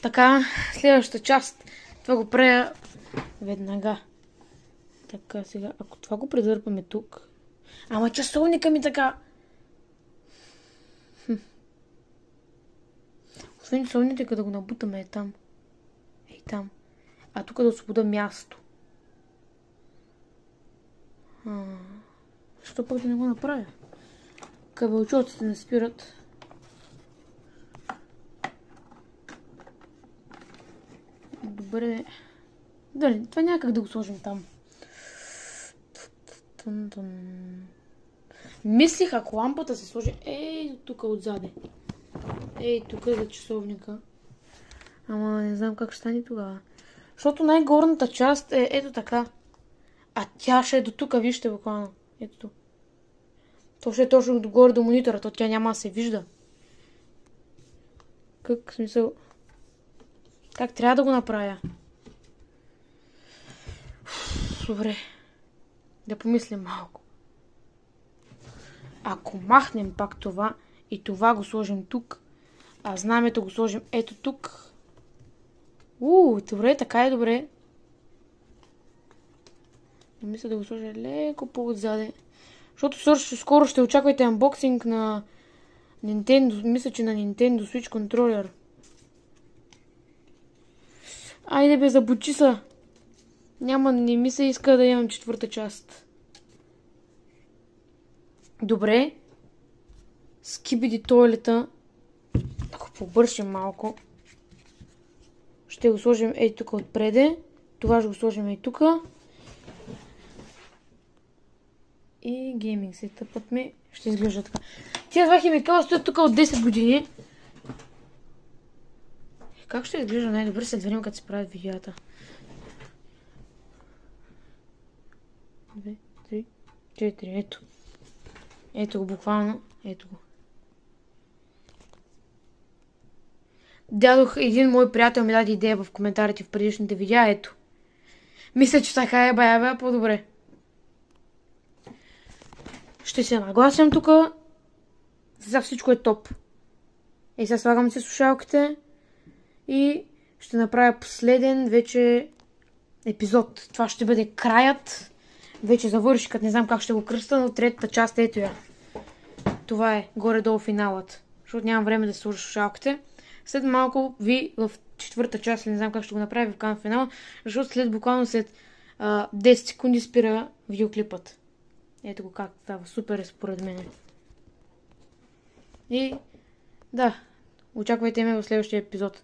Така, следващата част. Това го правя веднага. Така, сега, ако това го предърпаме тук. Ама часовника ми така. Освен часовника да го набутаме там. Ей там. А тук да освобода място. Защо пък да не го направя? Кабелчоците не спират. Добре. Дали, това някак да го сложим там. Мислих, ако лампата се сложи ей тук отзаде. Ей тук за часовника. Ама не знам как ще стане тогава. Защото най-горната част е ето така. А тя ще е до тук, вижте буквално. Ето тук. То ще е точно догоре до монитора, то тя няма да се вижда. Как смисъл? Как трябва да го направя? Добре. Да помислим малко. Ако махнем пак това и това го сложим тук, а знамето го сложим ето тук. Добре, така е добре. Мисля да го сложа леко по-отзаде. Защото скоро ще очаквайте анбоксинг на Nintendo, мисля, че на Nintendo Switch Controller. Айде бе, забучи са. Не ми се иска да имам четвърта част. Добре. Скибиди тойлета. Ако побършим малко. Ще го сложим ей тук отпреде. Това ще го сложим ей тук. И гейминг сетъпът ми ще изглежда така. Тия два химикала стоят тук от 10 години. Как ще изглежда най-добре след време, като се правят видеята? 2, 3, 4, ето. Ето го буквално. Ето го. Дядох, един мой приятел ми даде идея в коментарите в предишните видеа. Ето. Мисля, че така е бая по-добре. Ще се нагласям тук. За всичко е топ. И сега слагам си слушалките. И ще направя последен вече епизод. Това ще бъде краят. Вече завърши, като не знам как ще го кръста, но третата част ето я. Това е горе-долу финалът. Защото нямам време да сложа слушалките. След малко ви в четвърта част, не знам как ще го направя, ви вкарам в финала. Защото буквално след 10 секунди спира видеоклипът. Ето го как става. Супер е според мен. И да, очаквайте ме в следващия епизод.